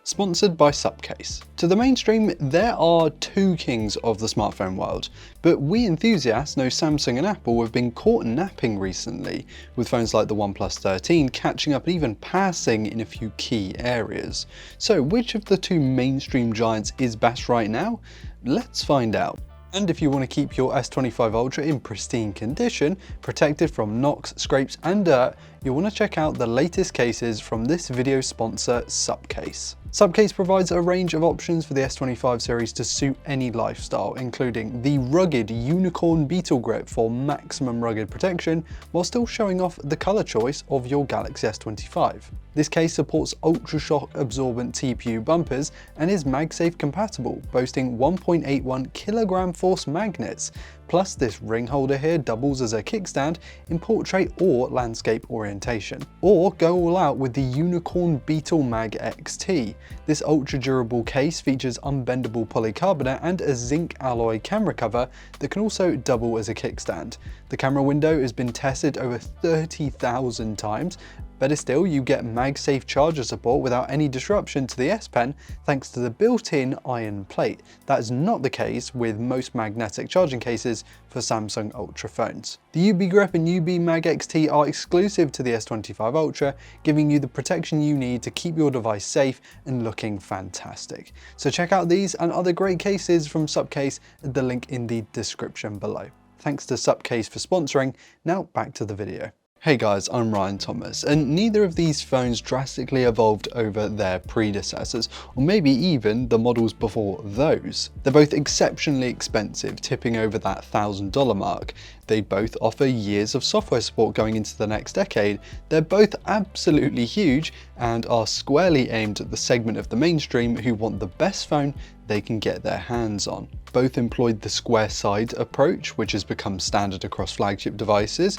Sponsored by Supcase. To the mainstream, there are two kings of the smartphone world, but we enthusiasts know Samsung and Apple have been caught napping recently, with phones like the OnePlus 13 catching up and even passing in a few key areas. So which of the two mainstream giants is best right now? Let's find out. And if you want to keep your S25 Ultra in pristine condition, protected from knocks, scrapes and dirt, you'll want to check out the latest cases from this video sponsor, Supcase. Supcase provides a range of options for the S25 series to suit any lifestyle, including the rugged Unicorn Beetle Grip for maximum rugged protection, while still showing off the colour choice of your Galaxy S25. This case supports ultra-shock absorbent TPU bumpers and is MagSafe compatible, boasting 1.81 kilogram force magnets. Plus, this ring holder here doubles as a kickstand in portrait or landscape orientation. Or go all out with the Unicorn Beetle Mag XT. This ultra durable case features unbendable polycarbonate and a zinc alloy camera cover that can also double as a kickstand. The camera window has been tested over 30,000 times. Better still, you get MagSafe charger support without any disruption to the S Pen thanks to the built-in iron plate. That is not the case with most magnetic charging cases for Samsung Ultra phones. The UB Grip and UB Mag XT are exclusive to the S25 Ultra, giving you the protection you need to keep your device safe and looking fantastic. So check out these and other great cases from Supcase at the link in the description below. Thanks to Supcase for sponsoring. Now back to the video. Hey guys, I'm Ryan Thomas, and neither of these phones drastically evolved over their predecessors, or maybe even the models before those. They're both exceptionally expensive, tipping over that $1,000 mark. They both offer years of software support going into the next decade. They're both absolutely huge and are squarely aimed at the segment of the mainstream who want the best phone they can get their hands on. Both employed the square side approach, which has become standard across flagship devices.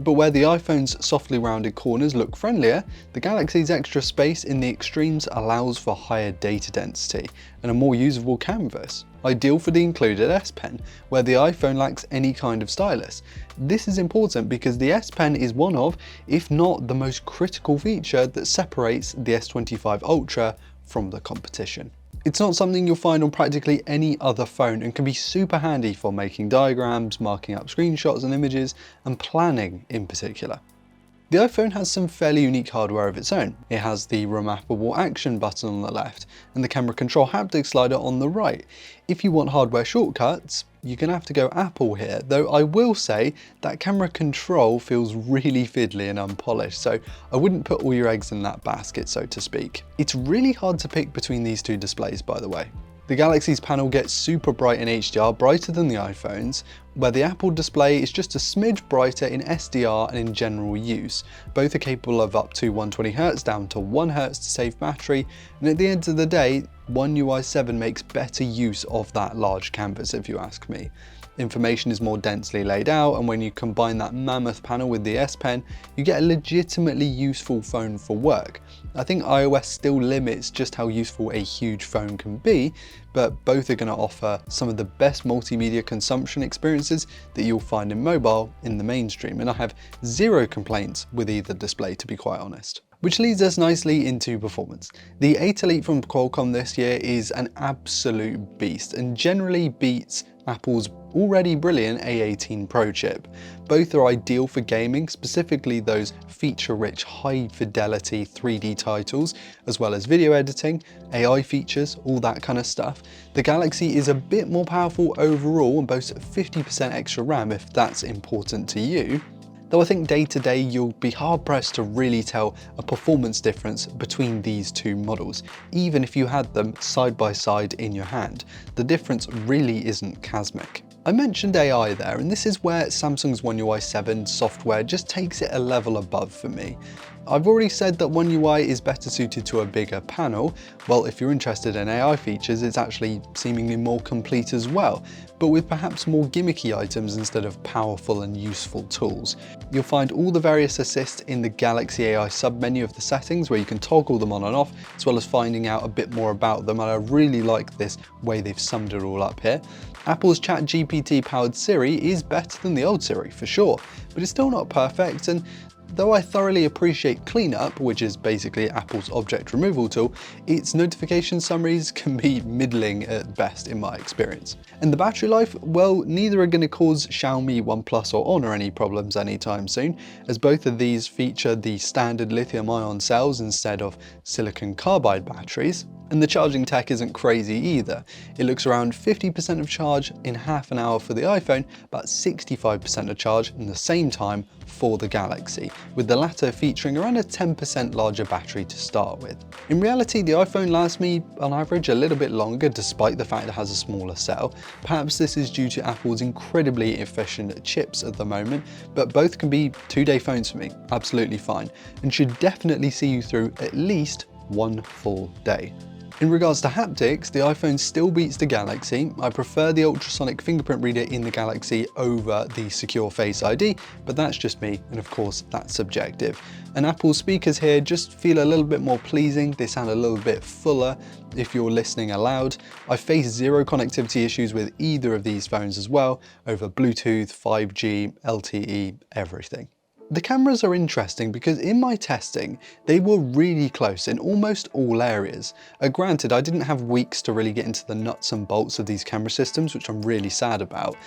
But where the iPhone's softly rounded corners look friendlier, the Galaxy's extra space in the extremes allows for higher data density and a more usable canvas, ideal for the included S Pen, where the iPhone lacks any kind of stylus. This is important because the S Pen is one of, if not the most critical feature that separates the S25 Ultra from the competition. It's not something you'll find on practically any other phone and can be super handy for making diagrams, marking up screenshots and images, and planning in particular. The iPhone has some fairly unique hardware of its own. It has the remappable action button on the left and the camera control haptic slider on the right. If you want hardware shortcuts, you're gonna have to go Apple here, though I will say that camera control feels really fiddly and unpolished, so I wouldn't put all your eggs in that basket, so to speak. It's really hard to pick between these two displays, by the way. The Galaxy's panel gets super bright in HDR, brighter than the iPhone's, where the Apple display is just a smidge brighter in SDR and in general use. Both are capable of up to 120Hz down to 1Hz to save battery, and at the end of the day, One UI 7 makes better use of that large canvas if you ask me. Information is more densely laid out, and when you combine that mammoth panel with the S Pen, you get a legitimately useful phone for work. I think iOS still limits just how useful a huge phone can be, but both are going to offer some of the best multimedia consumption experiences that you'll find in mobile in the mainstream, and I have zero complaints with either display, to be quite honest. Which leads us nicely into performance. The 8 Elite from Qualcomm this year is an absolute beast and generally beats Apple's already brilliant A18 Pro chip. Both are ideal for gaming, specifically those feature-rich high-fidelity 3D titles, as well as video editing, AI features, all that kind of stuff. The Galaxy is a bit more powerful overall and boasts 50% extra RAM if that's important to you. Though I think day to day you'll be hard pressed to really tell a performance difference between these two models, even if you had them side by side in your hand. The difference really isn't chasmic. I mentioned AI there, and this is where Samsung's One UI 7 software just takes it a level above for me. I've already said that One UI is better suited to a bigger panel. Well, if you're interested in AI features, it's actually seemingly more complete as well, but with perhaps more gimmicky items instead of powerful and useful tools. You'll find all the various assists in the Galaxy AI submenu of the settings, where you can toggle them on and off, as well as finding out a bit more about them, and I really like this way they've summed it all up here. Apple's ChatGPT powered Siri is better than the old Siri for sure, but it's still not perfect, and though I thoroughly appreciate Cleanup, which is basically Apple's object removal tool, its notification summaries can be middling at best in my experience. And the battery life, well, neither are going to cause Xiaomi, OnePlus or Honor any problems anytime soon, as both of these feature the standard lithium-ion cells instead of silicon carbide batteries. And the charging tech isn't crazy either. It looks around 50% of charge in half an hour for the iPhone, about 65% of charge in the same time for the Galaxy, with the latter featuring around a 10% larger battery to start with. In reality, the iPhone lasts me on average a little bit longer despite the fact it has a smaller cell. Perhaps this is due to Apple's incredibly efficient chips at the moment, but both can be 2-day phones for me, absolutely fine, and should definitely see you through at least one full day. In regards to haptics, the iPhone still beats the Galaxy. I prefer the ultrasonic fingerprint reader in the Galaxy over the secure Face ID, but that's just me, and of course that's subjective. And Apple's speakers here just feel a little bit more pleasing, they sound a little bit fuller if you're listening aloud. I faced zero connectivity issues with either of these phones as well, over Bluetooth, 5G, LTE, everything. The cameras are interesting because in my testing, they were really close in almost all areas. Granted, I didn't have weeks to really get into the nuts and bolts of these camera systems, which I'm really sad about,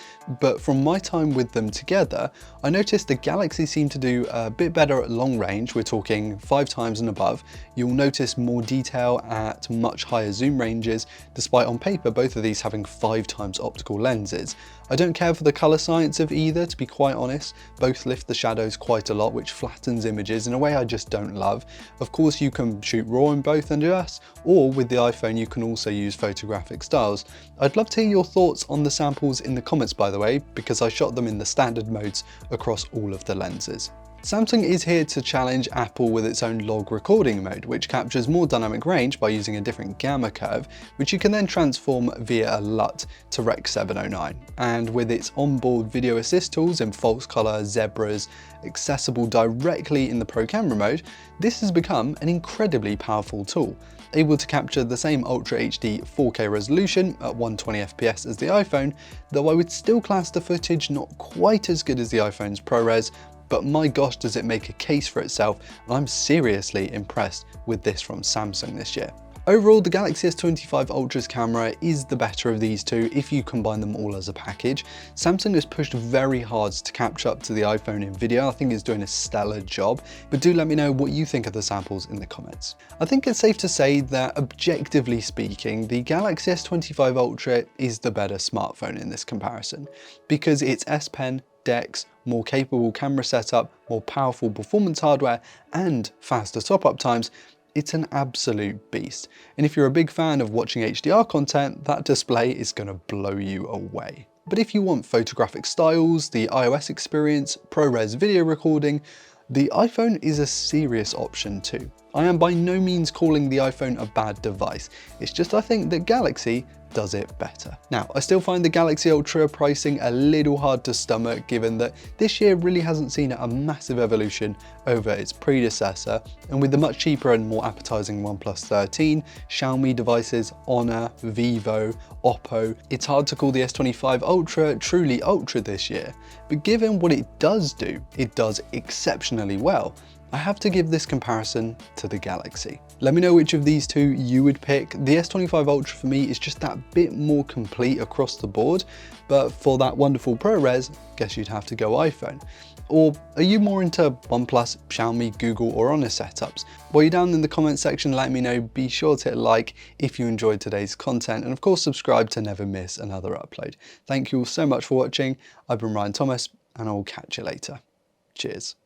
but from my time with them together, I noticed the Galaxy seemed to do a bit better at long range. We're talking 5 times and above. You'll notice more detail at much higher zoom ranges, despite on paper both of these having 5 times optical lenses. I don't care for the color science of either, to be quite honest. Both lift the shadows quite a lot, which flattens images in a way I just don't love. Of course, you can shoot RAW in both and US, or with the iPhone you can also use photographic styles. I'd love to hear your thoughts on the samples in the comments, by the way, because I shot them in the standard modes across all of the lenses. Samsung is here to challenge Apple with its own log recording mode, which captures more dynamic range by using a different gamma curve, which you can then transform via a LUT to Rec. 709. And with its onboard video assist tools in false color, zebras, accessible directly in the Pro Camera mode, this has become an incredibly powerful tool. Able to capture the same Ultra HD 4K resolution at 120 FPS as the iPhone, though I would still class the footage not quite as good as the iPhone's ProRes, but my gosh does it make a case for itself, and I'm seriously impressed with this from Samsung this year. Overall, the Galaxy S25 Ultra's camera is the better of these two if you combine them all as a package. Samsung has pushed very hard to catch up to the iPhone in video. I think it's doing a stellar job, but do let me know what you think of the samples in the comments. I think it's safe to say that objectively speaking, the Galaxy S25 Ultra is the better smartphone in this comparison, because its S Pen, DeX, more capable camera setup, more powerful performance hardware, and faster top-up times, it's an absolute beast. And if you're a big fan of watching HDR content, that display is going to blow you away. But if you want photographic styles, the iOS experience, ProRes video recording, the iPhone is a serious option too. I am by no means calling the iPhone a bad device, it's just I think that Galaxy does it better. Now, I still find the Galaxy Ultra pricing a little hard to stomach, given that this year really hasn't seen a massive evolution over its predecessor, and with the much cheaper and more appetizing OnePlus 13, Xiaomi devices, Honor, Vivo, Oppo, it's hard to call the S25 Ultra truly Ultra this year. But given what it does exceptionally well, I have to give this comparison to the Galaxy. Let me know which of these two you would pick. The S25 Ultra for me is just that bit more complete across the board, but for that wonderful ProRes, guess you'd have to go iPhone. Or are you more into OnePlus, Xiaomi, Google or Honor setups? While you're down in the comment section, let me know. Be sure to hit like if you enjoyed today's content, and of course subscribe to never miss another upload. Thank you all so much for watching. I've been Ryan Thomas, and I will catch you later. Cheers.